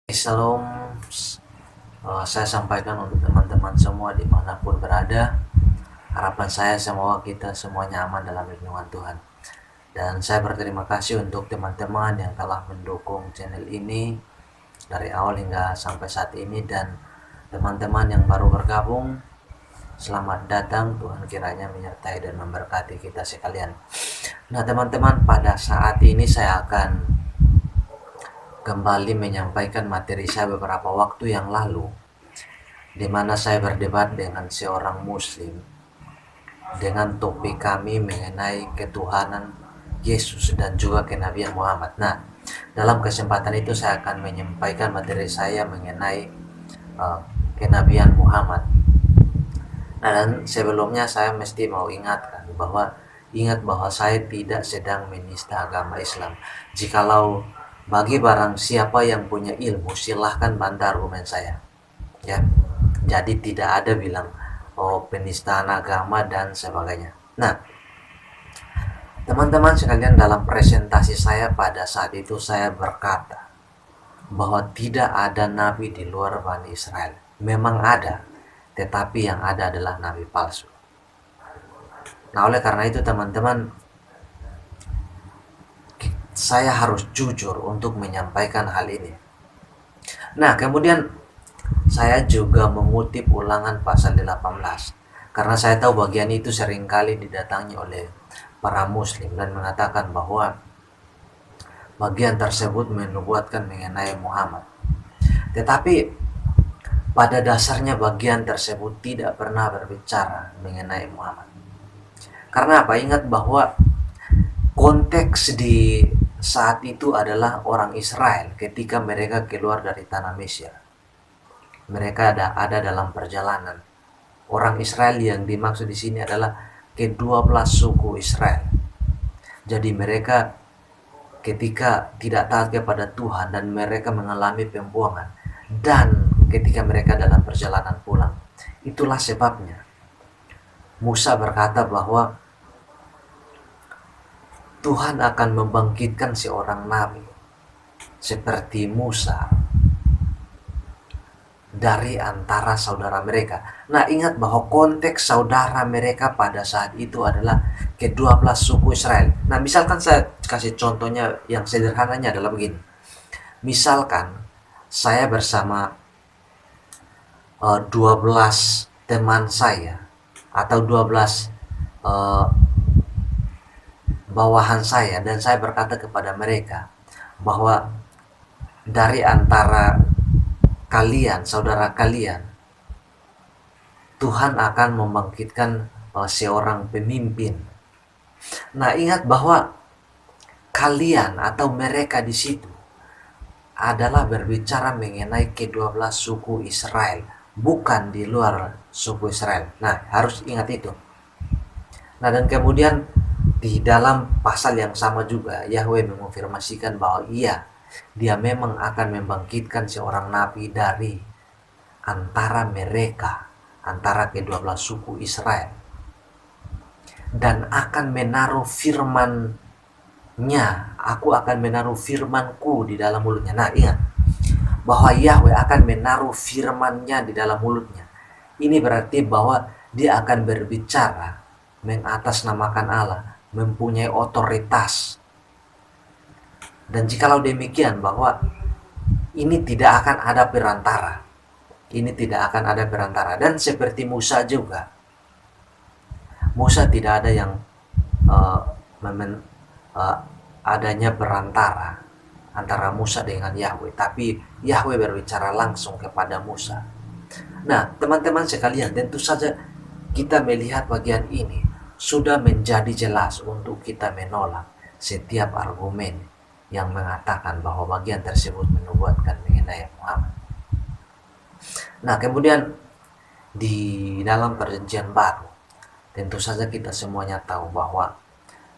Shalom, saya sampaikan untuk teman-teman semua dimanapun berada. Harapan saya semoga kita semuanya aman dalam lindungan Tuhan. Dan saya berterima kasih untuk teman-teman yang telah mendukung channel ini dari awal hingga sampai saat ini. Dan teman-teman yang baru bergabung, selamat datang. Tuhan kiranya menyertai dan memberkati kita sekalian. Nah teman-teman, pada saat ini saya akan kembali menyampaikan materi saya beberapa waktu yang lalu, di mana saya berdebat dengan seorang muslim dengan topik kami mengenai ketuhanan Yesus dan juga kenabian Muhammad. Nah, dalam kesempatan itu saya akan menyampaikan materi saya mengenai kenabian Muhammad. Nah, dan sebelumnya saya mesti mau ingat bahwa saya tidak sedang menista agama Islam. Jikalau bagi barang siapa yang punya ilmu, silahkan bantah argumen saya. Ya, jadi tidak ada bilang penistaan agama dan sebagainya. Nah, teman-teman sekalian, dalam presentasi saya pada saat itu saya berkata bahwa tidak ada nabi di luar Bani Israel. Memang ada, tetapi yang ada adalah nabi palsu. Nah, oleh karena itu teman-teman, saya harus jujur untuk menyampaikan hal ini. Nah, kemudian saya juga mengutip Ulangan pasal 18, karena saya tahu bagian itu seringkali didatangi oleh para muslim dan mengatakan bahwa bagian tersebut menubuatkan mengenai Muhammad. Tetapi pada dasarnya bagian tersebut tidak pernah berbicara mengenai Muhammad. Karena apa? Ingat bahwa konteks di saat itu adalah orang Israel ketika mereka keluar dari tanah Mesir. Mereka ada dalam perjalanan. Orang Israel yang dimaksud di sini adalah ke-12 suku Israel. Jadi mereka ketika tidak taat kepada Tuhan dan mereka mengalami pembuangan, dan ketika mereka dalam perjalanan pulang, itulah sebabnya Musa berkata bahwa Tuhan akan membangkitkan seorang nabi seperti Musa dari antara saudara mereka. Nah, ingat bahwa konteks saudara mereka pada saat itu adalah ke-12 suku Israel. Nah, misalkan saya kasih contohnya yang sederhananya adalah begini. Misalkan saya bersama 12 teman saya atau 12 bawahan saya, dan saya berkata kepada mereka bahwa dari antara kalian, saudara kalian, Tuhan akan membangkitkan seorang pemimpin. Nah, ingat bahwa kalian atau mereka di situ adalah berbicara mengenai ke-12 suku Israel, bukan di luar suku Israel. Nah, harus ingat itu. Nah, dan kemudian di dalam pasal yang sama juga Yahweh mengonfirmasikan bahwa dia memang akan membangkitkan seorang nabi dari antara mereka, antara ke-12 suku Israel, dan akan menaruh firman-Nya. Aku akan menaruh firmanku di dalam mulutnya. Nah, ingat bahwa Yahweh akan menaruh firman-Nya di dalam mulutnya. Ini berarti bahwa dia akan berbicara mengatasnamakan Allah, mempunyai otoritas. Dan jikalau demikian, bahwa ini tidak akan ada perantara. Ini tidak akan ada perantara. Dan seperti Musa juga, Musa tidak ada yang adanya perantara antara Musa dengan Yahweh, tapi Yahweh berbicara langsung kepada Musa. Nah, teman-teman sekalian, tentu saja kita melihat bagian ini sudah menjadi jelas untuk kita menolak setiap argumen yang mengatakan bahwa bagian tersebut menubuatkan mengenai Muhammad. Nah, kemudian di dalam perjanjian baru, tentu saja kita semuanya tahu bahwa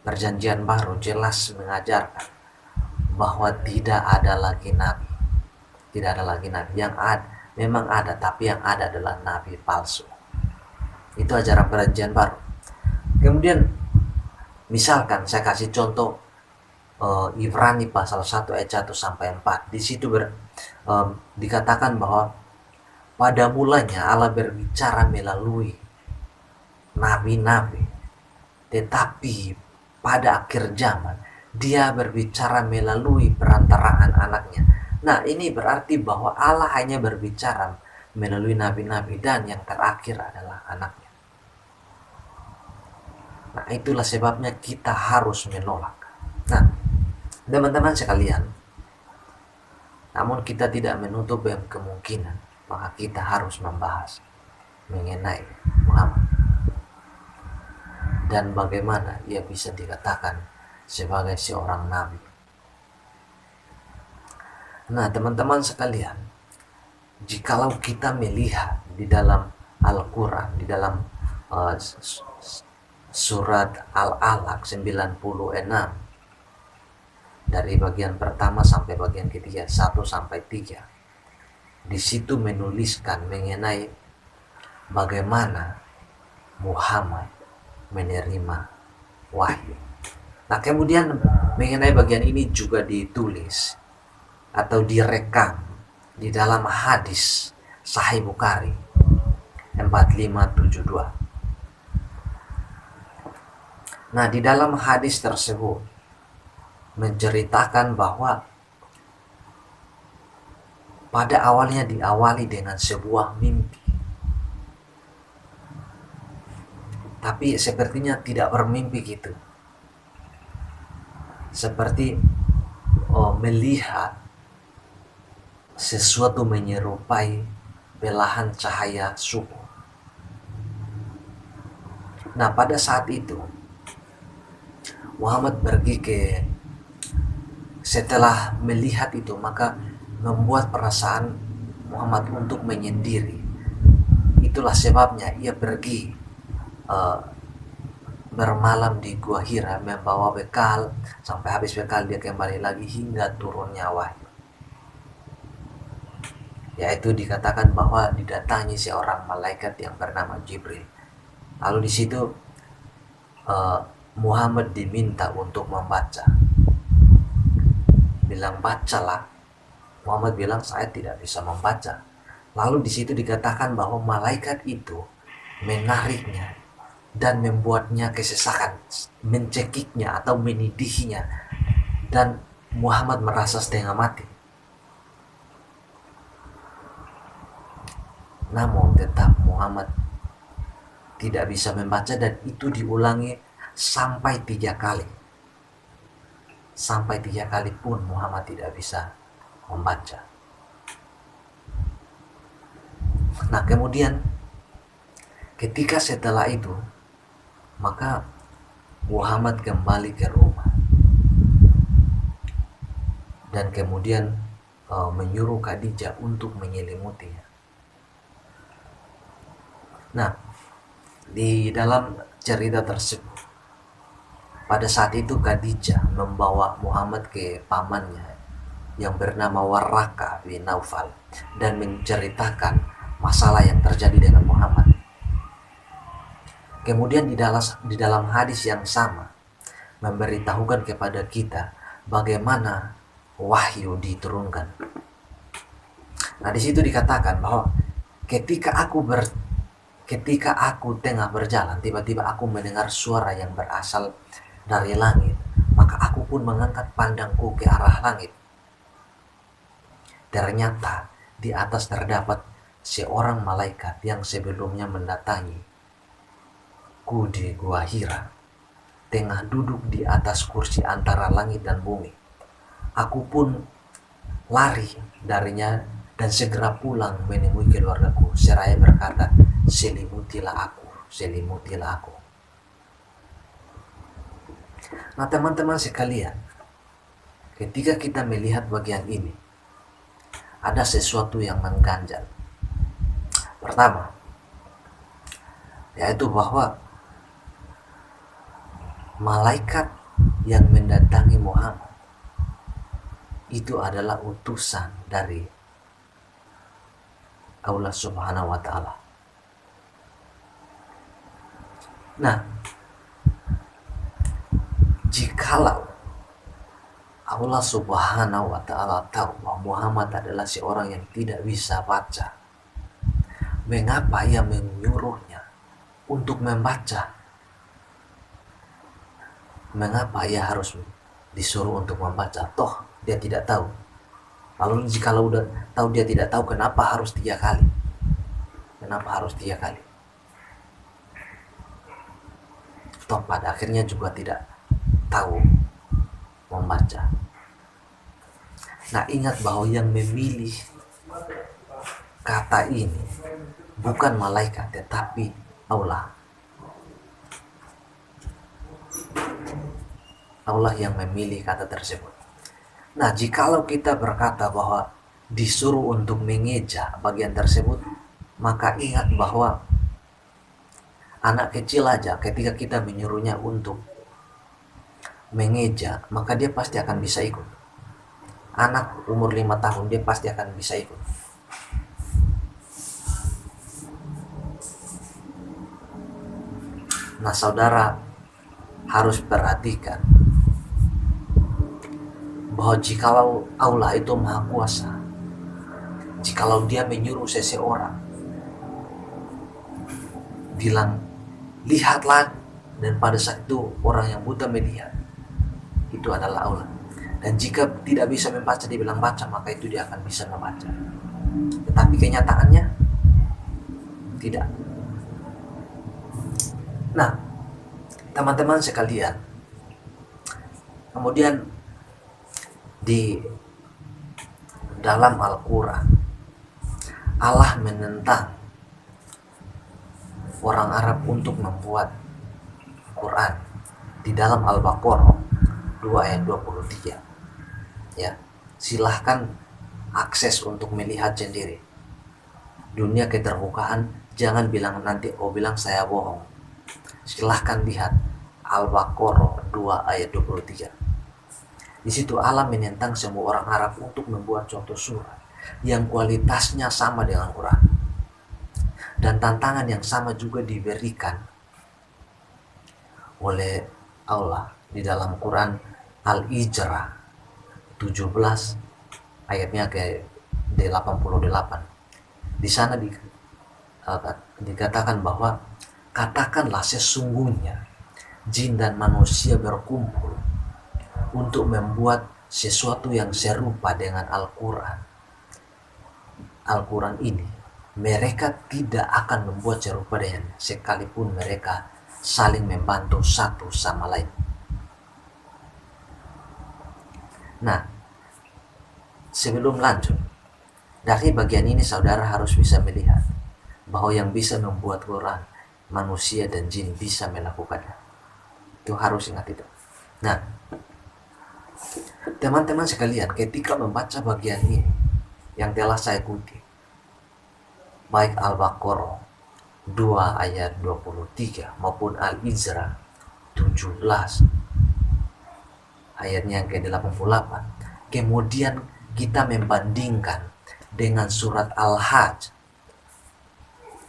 perjanjian baru jelas mengajarkan bahwa tidak ada lagi nabi. Tidak ada lagi nabi. Yang ada, memang ada, tapi yang ada adalah nabi palsu. Itu ajaran perjanjian baru. Kemudian misalkan saya kasih contoh Ibrani pasal 1 ayat 1 sampai 4. Di situ dikatakan bahwa pada mulanya Allah berbicara melalui nabi-nabi, tetapi pada akhir zaman dia berbicara melalui perantaraan anaknya. Nah, ini berarti bahwa Allah hanya berbicara melalui nabi-nabi dan yang terakhir adalah anaknya. Nah, itulah sebabnya kita harus menolak. Nah, teman-teman sekalian, namun kita tidak menutup kemungkinan, maka kita harus membahas mengenai Muhammad dan bagaimana ia bisa dikatakan sebagai seorang nabi. Nah, teman-teman sekalian, jikalau kita melihat di dalam Al-Quran, di dalam surat Al-Alaq 96, dari bagian pertama sampai bagian ketiga, 1 sampai 3, di situ menuliskan mengenai bagaimana Muhammad menerima wahyu. Nah, kemudian mengenai bagian ini juga ditulis atau direkam di dalam hadis Sahih Bukhari 4572. Nah, di dalam hadis tersebut menceritakan bahwa pada awalnya diawali dengan sebuah mimpi, tapi sepertinya tidak bermimpi gitu, seperti melihat sesuatu menyerupai belahan cahaya subuh. Nah, pada saat itu Muhammad pergi setelah melihat itu, maka membuat perasaan Muhammad untuk menyendiri. Itulah sebabnya ia pergi bermalam di Gua Hira, membawa bekal. Sampai habis bekal dia kembali lagi hingga turunnya wahyu, yaitu dikatakan bahwa didatangi seorang malaikat yang bernama Jibril. Lalu di situ Muhammad diminta untuk membaca. Bilang, bacalah. Muhammad bilang, saya tidak bisa membaca. Lalu di situ dikatakan bahwa malaikat itu menariknya dan membuatnya kesesakan, mencekiknya atau menidihinya, dan Muhammad merasa setengah mati. Namun tetap Muhammad tidak bisa membaca, dan itu diulangi sampai 3 kali. Sampai 3 kali pun Muhammad tidak bisa membaca. Nah, kemudian ketika setelah itu, maka Muhammad kembali ke rumah dan kemudian menyuruh Khadijah untuk menyelimutinya. Nah, di dalam cerita tersebut, pada saat itu Khadijah membawa Muhammad ke pamannya yang bernama Waraka bin Naufal dan menceritakan masalah yang terjadi dengan Muhammad. Kemudian di dalam hadis yang sama memberitahukan kepada kita bagaimana wahyu diturunkan. Nah, di situ dikatakan bahwa ketika aku tengah berjalan, tiba-tiba aku mendengar suara yang berasal dari langit. Maka aku pun mengangkat pandangku ke arah langit. Ternyata di atas terdapat seorang malaikat yang sebelumnya mendatangi ku di Gua Hira, tengah duduk di atas kursi antara langit dan bumi. Aku pun lari darinya dan segera pulang menemui keluargaku seraya berkata, selimutilah aku, selimutilah aku. Nah, teman-teman sekalian, ketika kita melihat bagian ini, ada sesuatu yang mengganjal. Pertama, yaitu bahwa malaikat yang mendatangi Muhammad itu adalah utusan dari Allah Subhanahu wa Ta'ala. Nah, jikalau Allah Subhanahu wa Ta'ala tahu bahwa Muhammad adalah seorang yang tidak bisa baca. Mengapa ia menyuruhnya untuk membaca? Mengapa ia harus disuruh untuk membaca? Toh dia tidak tahu. Lalu jikalau udah tahu dia tidak tahu, kenapa harus 3 kali? Kenapa harus 3 kali? Toh pada akhirnya juga tidak tahu membaca. Nah, ingat bahwa yang memilih kata ini bukan malaikat, tetapi Allah. Allah yang memilih kata tersebut. Nah, jikalau kita berkata bahwa disuruh untuk mengeja bagian tersebut, maka ingat bahwa anak kecil aja ketika kita menyuruhnya untuk mengeja, maka dia pasti akan bisa ikut. Anak umur 5 tahun dia pasti akan bisa ikut. Nah, saudara harus perhatikan bahwa jikalau Allah itu maha kuasa, jikalau dia menyuruh seseorang bilang lihatlah, dan pada saat itu orang yang buta melihat, itu adalah Allah. Dan jika tidak bisa membaca dia bilang baca, maka itu dia akan bisa membaca. Tetapi kenyataannya tidak. Nah, teman-teman sekalian, kemudian di dalam Al-Quran Allah menentang orang Arab untuk membuat Quran di dalam Al-Baqarah 2 ayat 23. Ya, silahkan akses untuk melihat sendiri. Dunia keterbukaan, jangan bilang nanti bilang saya bohong. Silahkan lihat Al-Baqarah 2 ayat 23. Di situ Allah menentang semua orang Arab untuk membuat suatu surat yang kualitasnya sama dengan Quran. Dan tantangan yang sama juga diberikan oleh Allah di dalam Quran Al-Ijrah 17 ayatnya ke 88. Di sana dikatakan bahwa katakanlah sesungguhnya jin dan manusia berkumpul untuk membuat sesuatu yang serupa dengan Al-Quran. Al-Quran ini mereka tidak akan membuat serupa dengan sekalipun mereka saling membantu satu sama lain. Nah, sebelum lanjut dari bagian ini, saudara harus bisa melihat bahwa yang bisa membuat Quran manusia dan jin bisa melakukannya. Itu harus ingat itu. Nah, teman-teman sekalian, ketika membaca bagian ini yang telah saya kutip, baik Al-Baqarah 2 ayat 23 maupun Al-Ijrah 17 ayatnya yang ke-88, kemudian kita membandingkan dengan surat Al-Hajj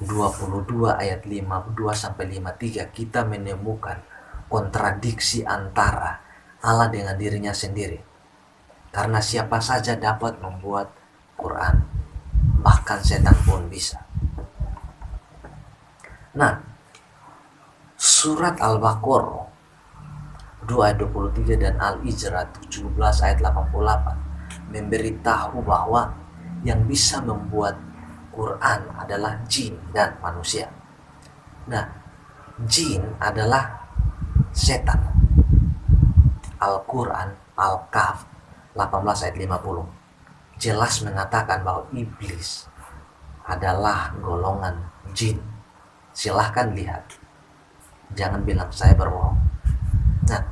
22 ayat 52 sampai 53, kita menemukan kontradiksi antara Allah dengan dirinya sendiri. Karena siapa saja dapat membuat Quran, bahkan setan pun bisa. Nah, surat Al-Baqarah 2 ayat 23 dan Al-Ijrah 17 ayat 88 memberitahu bahwa yang bisa membuat Quran adalah jin dan manusia. Nah, jin adalah setan. Al-Quran Al-Kahf 18 ayat 50 jelas mengatakan bahwa iblis adalah golongan jin. Silahkan lihat, jangan bilang saya berbohong. Nah,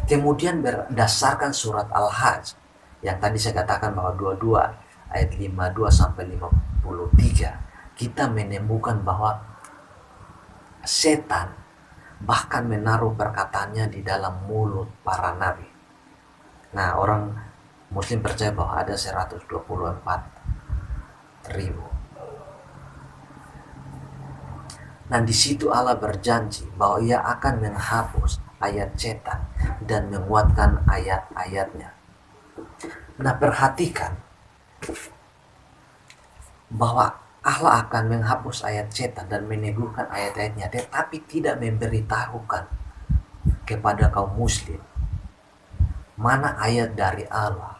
kemudian berdasarkan surat Al-Hajj yang tadi saya katakan bahwa 22 ayat 52 sampai 53, kita menemukan bahwa setan bahkan menaruh perkataannya di dalam mulut para nabi. Nah, orang Muslim percaya bahwa ada 124.000. Nah, di situ Allah berjanji bahwa Ia akan menghapus ayat setan dan menguatkan ayat-ayatnya. Nah, perhatikan bahwa Allah akan menghapus ayat setan dan meneguhkan ayat-ayatnya, tetapi tidak memberitahukan kepada kaum muslim mana ayat dari Allah,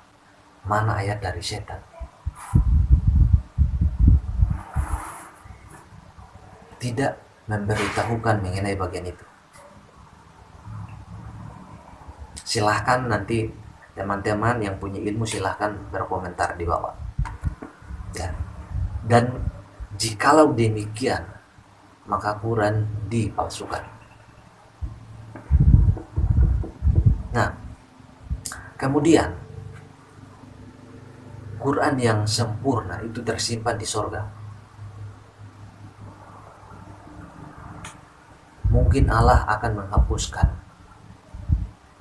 mana ayat dari setan. Tidak memberitahukan mengenai bagian itu. Silahkan nanti teman-teman yang punya ilmu silahkan berkomentar di bawah. Ya. Dan jikalau demikian, maka Quran dipalsukan. Nah, kemudian Quran yang sempurna itu tersimpan di sorga. Mungkin Allah akan menghapuskan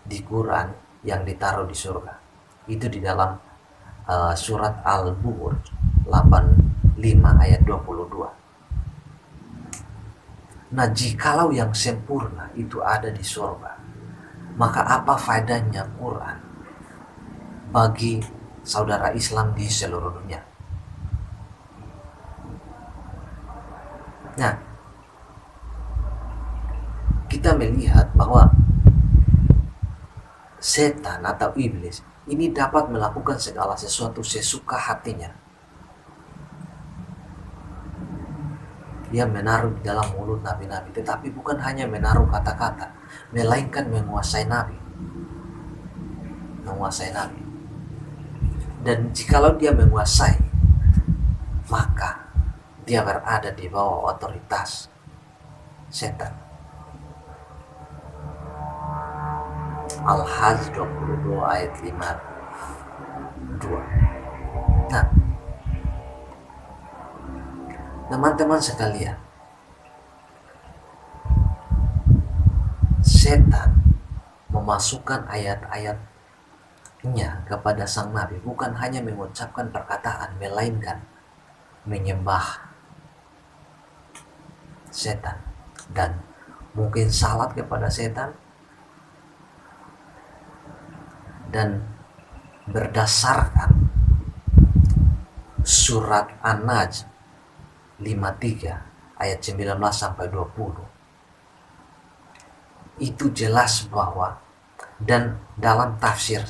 di Quran yang ditaruh di surga. Itu di dalam surat Al-Buruj 85 ayat 22. Nah, jikalau yang sempurna itu ada di surga, maka apa faedahnya Quran bagi saudara Islam di seluruh dunia? Nah, kita melihat bahwa setan atau iblis ini dapat melakukan segala sesuatu sesuka hatinya. Dia menaruh di dalam mulut nabi-nabi, tetapi bukan hanya menaruh kata-kata, melainkan menguasai nabi. Dan jikalau dia menguasai, maka dia berada di bawah otoritas setan. Al-Hajj 22 ayat 52. Nah, teman-teman sekalian, setan memasukkan ayat-ayatnya kepada sang nabi bukan hanya mengucapkan perkataan, melainkan menyembah setan dan mungkin salat kepada setan. Dan berdasarkan surat An-Najm 53 ayat 19 sampai 20 itu jelas bahwa, dan dalam tafsir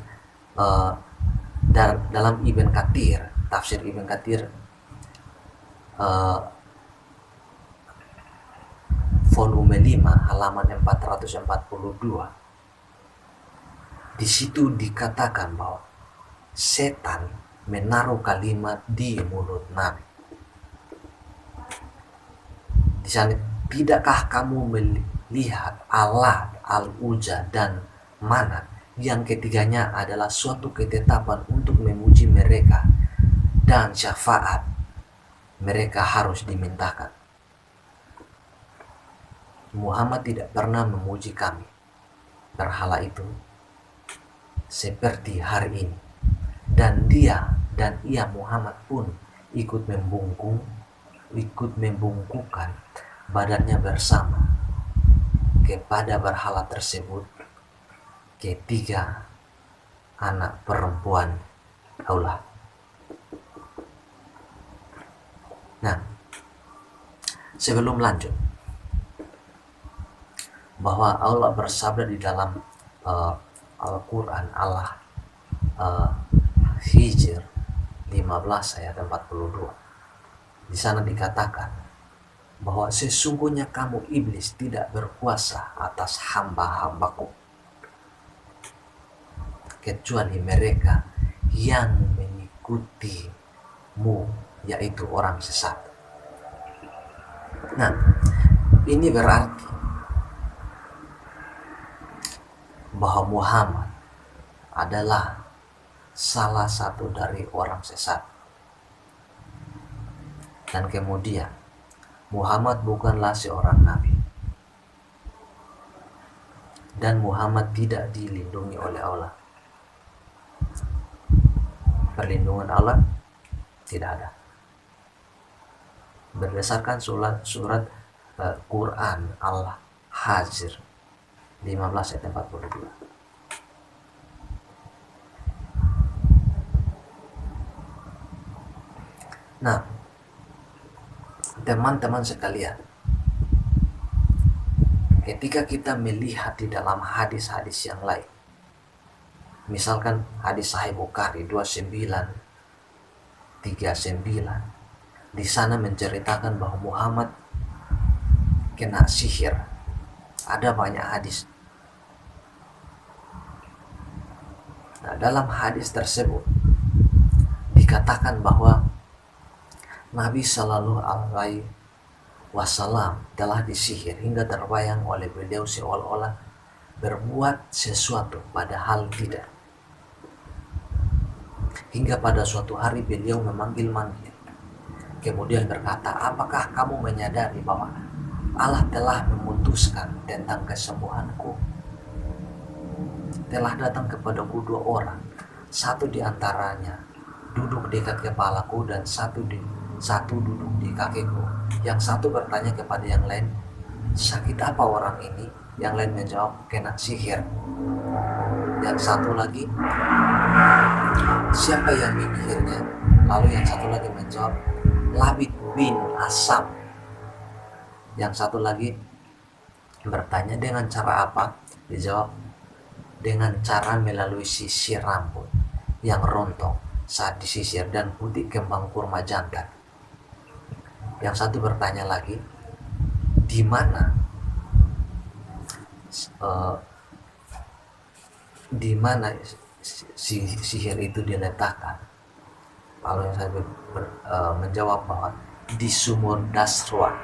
dalam Ibn Katsir, tafsir Ibn Katsir volume 5 halaman 442, di situ dikatakan bahwa setan menaruh kalimat di mulut Nabi. Di sana, tidakkah kamu melihat Allah, Al-Uzza dan Manat, yang ketiganya adalah suatu ketetapan untuk memuji mereka dan syafaat mereka harus dimintakan. Muhammad tidak pernah memuji kami, berhala itu, seperti hari ini, dan dia dan ia Muhammad pun ikut membungkukkan badannya bersama kepada berhala tersebut, ketiga anak perempuan Allah. Nah, sebelum lanjut, bahwa Allah bersabda di dalam Al-Quran, Allah Hijr 15 ayat 42. Di sana dikatakan bahwa sesungguhnya kamu iblis tidak berkuasa atas hamba-hambaku kecuali mereka yang mengikutimu, yaitu orang sesat. Nah, ini berarti bahwa Muhammad adalah salah satu dari orang sesat. Dan kemudian Muhammad bukanlah seorang nabi, dan Muhammad tidak dilindungi oleh Allah. Perlindungan Allah tidak ada. Berdasarkan surat Quran Al-Hajr 15 ayat 42. Nah, teman-teman sekalian, ketika kita melihat di dalam hadis-hadis yang lain, misalkan hadis Sahih Bukhari 2939, di sana menceritakan bahwa Muhammad kena sihir. Ada banyak hadis. Nah, dalam hadis tersebut dikatakan bahwa Nabi Shallallahu Alaihi Wasallam telah disihir hingga terbayang oleh beliau seolah-olah berbuat sesuatu padahal tidak. Hingga pada suatu hari beliau memanggil-manggil, kemudian berkata, apakah kamu menyadari bahwa Allah telah memutuskan tentang kesembuhanku? Telah datang kepadaku 2 orang, satu di antaranya duduk dekat kepalaku dan satu duduk di kakiku. Yang satu bertanya kepada yang lain, sakit apa orang ini? Yang lain menjawab, kena sihir. Yang satu lagi, siapa yang menyihirnya? Lalu yang satu lagi menjawab, Labid bin Asam. Yang satu lagi bertanya, dengan cara apa? Dijawab, dengan cara melalui sisir rambut yang rontok saat disisir dan putih kembang kurma jantan. Yang satu bertanya lagi, di mana sihir itu diletakkan? Lalu yang satu menjawab bahwa di sumur Dasrwan.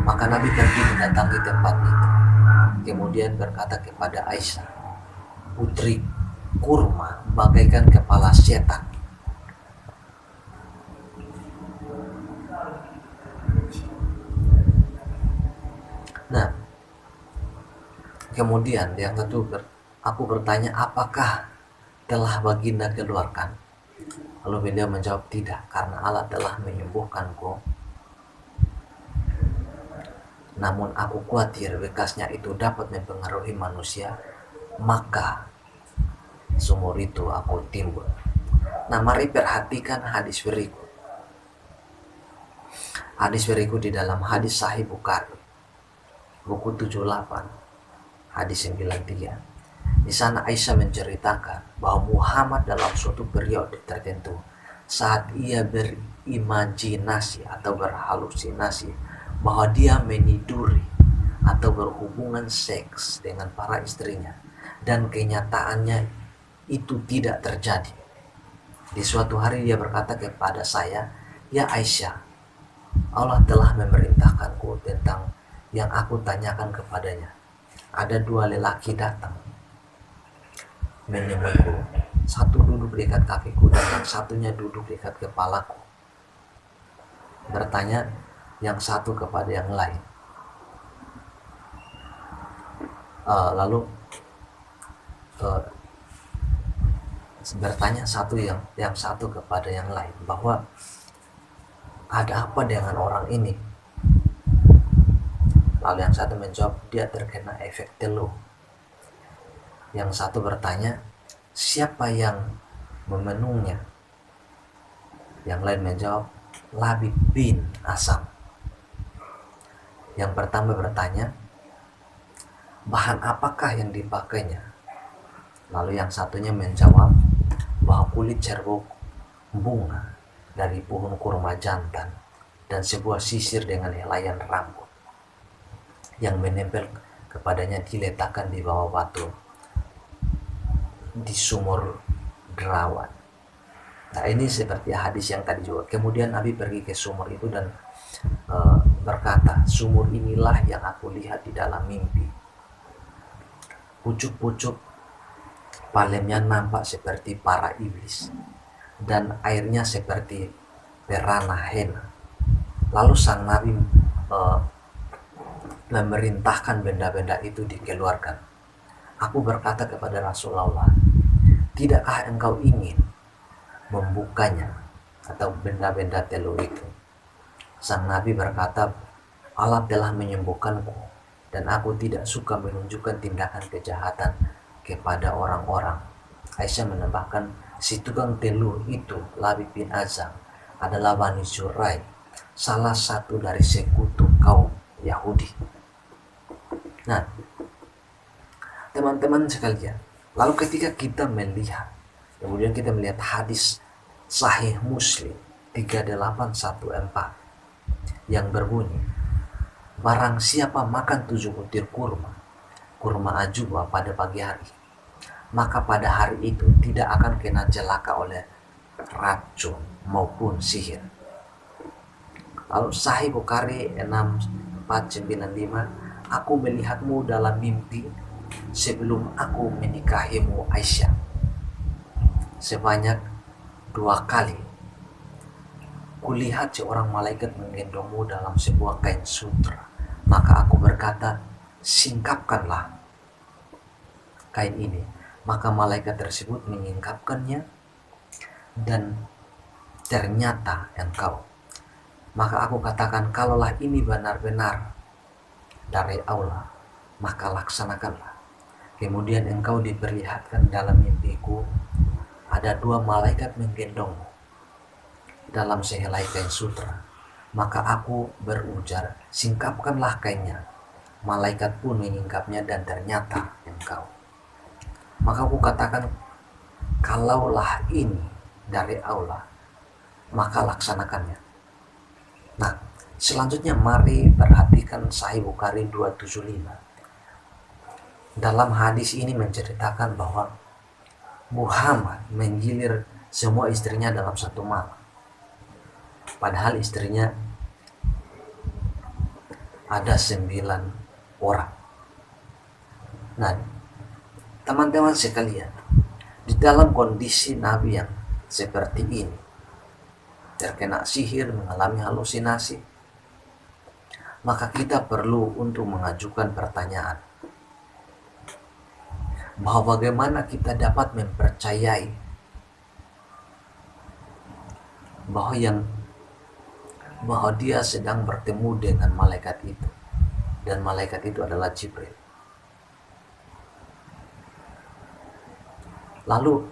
Maka Nabi pergi mendatangi tempat itu, kemudian berkata kepada Aisyah, putri kurma bagaikan kepala setan. Nah, kemudian yang satu aku bertanya, apakah telah baginda keluarkan? Lalu beliau menjawab, tidak, karena Allah telah menyembuhkanku. Namun aku khawatir bekasnya itu dapat mempengaruhi manusia, maka sumur itu aku timbun. Nah, mari perhatikan hadis berikut. Hadis berikut di dalam hadis Sahih Bukhari, buku 78, hadis 93. Di sana Aisyah menceritakan bahwa Muhammad dalam suatu periode tertentu, saat ia berimajinasi atau berhalusinasi bahwa dia meniduri atau berhubungan seks dengan para istrinya, dan kenyataannya itu tidak terjadi. Di suatu hari dia berkata kepada saya, ya Aisyah, Allah telah memerintahkanku tentang yang aku tanyakan kepadanya. Ada 2 lelaki datang menemuiku, satu duduk dekat kakiku dan yang satunya duduk dekat kepalaku. Bertanya yang satu kepada yang lain, lalu bertanya yang satu kepada yang lain bahwa ada apa dengan orang ini? Lalu yang satu menjawab, dia terkena efek teluh. Yang satu bertanya, siapa yang memenuhnya? Yang lain menjawab, Labid bin Asam. Yang pertama bertanya, bahan apakah yang dipakainya? Lalu yang satunya menjawab bahwa kulit cerbuk bunga dari pohon kurma jantan dan sebuah sisir dengan helaian rambut yang menempel kepadanya diletakkan di bawah batu di sumur Derawan. Nah, ini seperti hadis yang tadi juga. Kemudian Nabi pergi ke sumur itu dan berkata, sumur inilah yang aku lihat di dalam mimpi. Pucuk-pucuk palemnya nampak seperti para iblis dan airnya seperti perana henna. Lalu sang Nabi memerintahkan benda-benda itu dikeluarkan. Aku berkata kepada Rasulullah, tidakkah engkau ingin membukanya atau benda-benda teluh itu? Sang Nabi berkata, Allah telah menyembuhkanku dan aku tidak suka menunjukkan tindakan kejahatan kepada orang-orang. Aisyah menambahkan, si tukang teluh itu Labid bin Azam adalah Bani Zurai, salah satu dari sekutu kaum Yahudi. Nah, teman-teman sekalian, lalu ketika kita melihat, kemudian kita melihat hadis Sahih Muslim 3814 yang berbunyi, barang siapa makan 7 butir kurma ajwa pada pagi hari, maka pada hari itu tidak akan kena celaka oleh racun maupun sihir. Lalu Sahih Bukhari 6495, aku melihatmu dalam mimpi sebelum aku menikahimu Aisyah sebanyak 2 kali. Kulihat seorang malaikat menggendongmu dalam sebuah kain sutra. Maka aku berkata, singkapkanlah kain ini. Maka malaikat tersebut menyingkapkannya, dan ternyata engkau. Maka aku katakan, kalaulah ini benar-benar dari Allah, maka laksanakanlah. Kemudian engkau diperlihatkan dalam mimpiku, ada 2 malaikat menggendongmu dalam sehelai kain sutra. Maka aku berujar, singkapkanlah kainnya. Malaikat pun menyingkapnya, dan ternyata engkau. Maka aku katakan, kalaulah ini dari Allah, maka laksanakannya. Nah, selanjutnya mari perhatikan Sahih Bukhari 275. Dalam hadis ini menceritakan bahwa Muhammad menggilir semua istrinya dalam satu malam. Padahal istrinya ada 9 orang. Nah, teman-teman sekalian, di dalam kondisi Nabi yang seperti ini, terkena sihir, mengalami halusinasi, maka kita perlu untuk mengajukan pertanyaan bahwa bagaimana kita dapat mempercayai bahwa dia sedang bertemu dengan malaikat itu, dan malaikat itu adalah Jibril. Lalu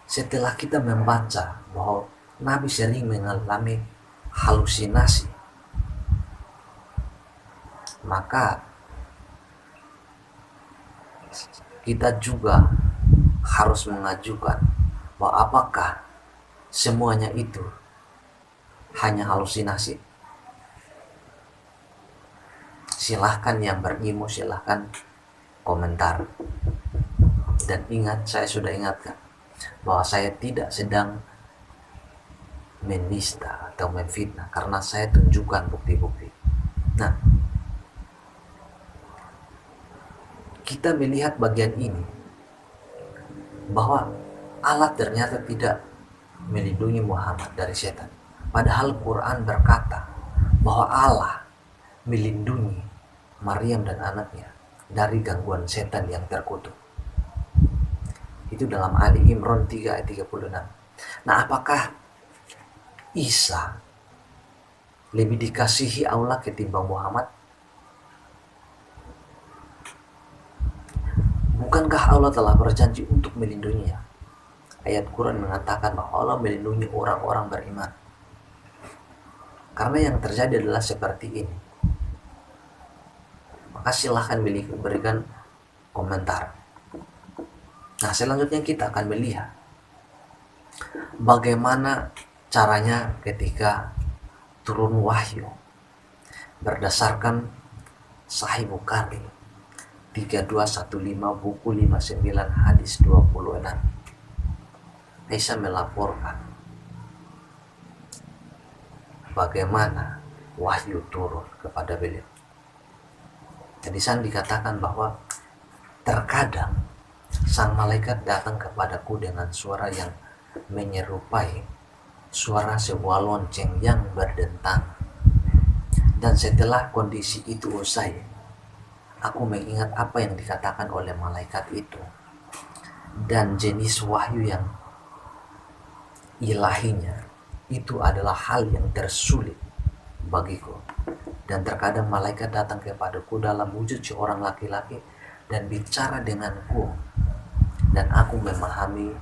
setelah kita membaca bahwa Nabi sering mengalami halusinasi, maka kita juga harus mengajukan bahwa apakah semuanya itu hanya halusinasi. Silahkan yang berilmu, silahkan komentar. Dan ingat, saya sudah ingatkan bahwa saya tidak sedang menista atau memfitnah, karena saya tunjukkan bukti-bukti. Nah, kita melihat bagian ini bahwa Allah ternyata tidak melindungi Muhammad dari setan. Padahal Quran berkata bahwa Allah melindungi Maryam dan anaknya dari gangguan setan yang terkutuk. Itu dalam Ali Imran 3 ayat 36. Nah, apakah Isa lebih dikasihi Allah ketimbang Muhammad? Bukankah Allah telah berjanji untuk melindunginya? Ayat Quran mengatakan bahwa Allah melindungi orang-orang beriman. Karena yang terjadi adalah seperti ini. Maka silahkan berikan komentar. Nah, selanjutnya kita akan melihat bagaimana caranya ketika turun wahyu berdasarkan Sahih Bukhari 3215 buku 59 hadis 26. Aisyah melaporkan bagaimana wahyu turun kepada beliau. Jadi sang dikatakan bahwa terkadang sang malaikat datang kepadaku dengan suara yang menyerupai suara sebuah lonceng yang berdentang. Dan setelah kondisi itu usai, aku mengingat apa yang dikatakan oleh malaikat itu dan jenis wahyu yang ilahinya itu adalah hal yang tersulit bagiku. Dan terkadang malaikat datang kepadaku dalam wujud seorang laki-laki dan bicara denganku, dan aku memahami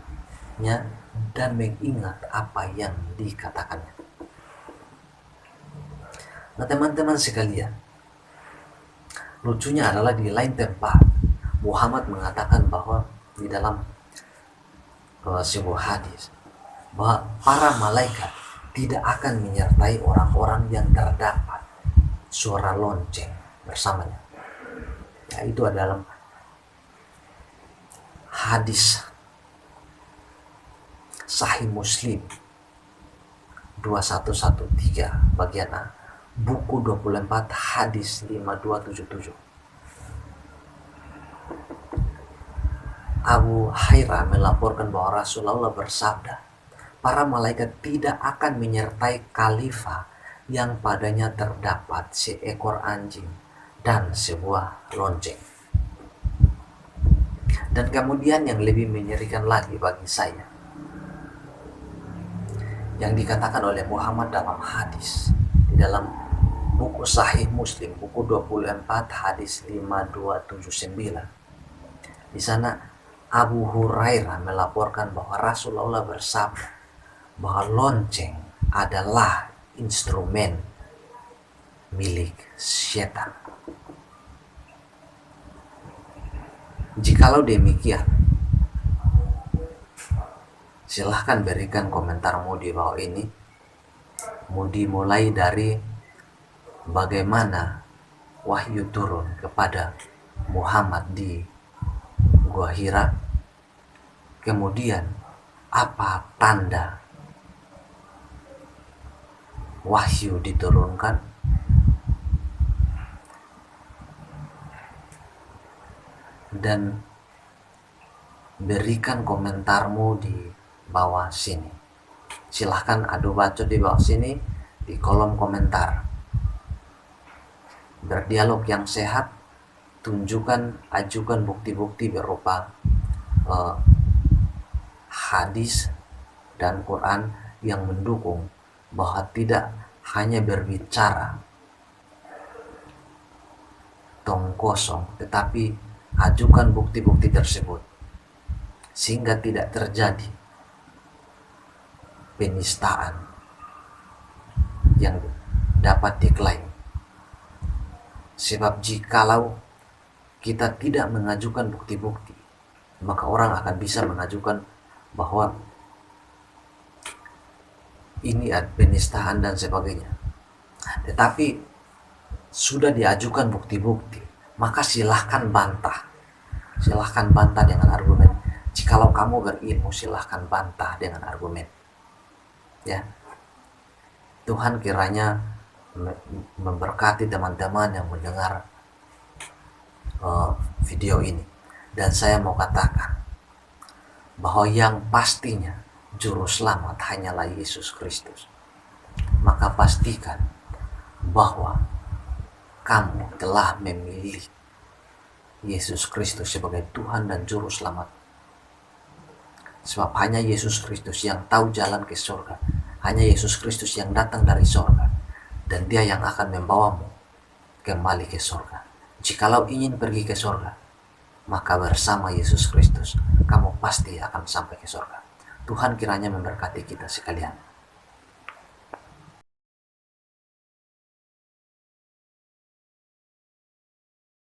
dan mengingat apa yang dikatakannya. Nah teman-teman sekalian, lucunya adalah di lain tempat Muhammad mengatakan bahwa di dalam sebuah hadis bahwa para malaikat tidak akan menyertai orang-orang yang terdapat suara lonceng bersamanya. Ya, itu adalah hadis Sahih Muslim 2113 bagian A, buku 24 hadis 5277. Abu Hurairah melaporkan bahwa Rasulullah bersabda, para malaikat tidak akan menyertai khalifah yang padanya terdapat seekor anjing dan sebuah lonceng. Dan kemudian yang lebih mengerikan lagi bagi saya, yang dikatakan oleh Muhammad dalam hadis di dalam buku Sahih Muslim buku 24 hadis 5279. Di sana Abu Hurairah melaporkan bahwa Rasulullah bersabda bahwa lonceng adalah instrumen milik setan. Jikalau demikian, silahkan berikan komentarmu di bawah ini. Mau dimulai dari bagaimana wahyu turun kepada Muhammad di Gua Hira, kemudian apa tanda wahyu diturunkan, dan berikan komentarmu di bawah sini. Silahkan adu bacot di bawah sini di kolom komentar. Berdialog yang sehat, ajukan bukti-bukti berupa hadis dan Quran yang mendukung bahwa tidak hanya berbicara tong kosong, tetapi ajukan bukti-bukti tersebut sehingga tidak terjadi penistaan yang dapat diklaim. Sebab jikalau kita tidak mengajukan bukti-bukti, maka orang akan bisa mengajukan bahwa ini ada penistaan dan sebagainya. Tetapi sudah diajukan bukti-bukti, maka silahkan bantah. Silahkan bantah dengan argumen. Jikalau kamu berilmu, silahkan bantah dengan argumen. Ya, Tuhan kiranya memberkati teman-teman yang mendengar video ini. Dan saya mau katakan bahwa yang pastinya juru selamat hanyalah Yesus Kristus. Maka pastikan bahwa kamu telah memilih Yesus Kristus sebagai Tuhan dan juru selamat. Sebab hanya Yesus Kristus yang tahu jalan ke surga. Hanya Yesus Kristus yang datang dari surga. Dan dia yang akan membawamu kembali ke surga. Jikalau ingin pergi ke surga, maka bersama Yesus Kristus kamu pasti akan sampai ke surga. Tuhan kiranya memberkati kita sekalian.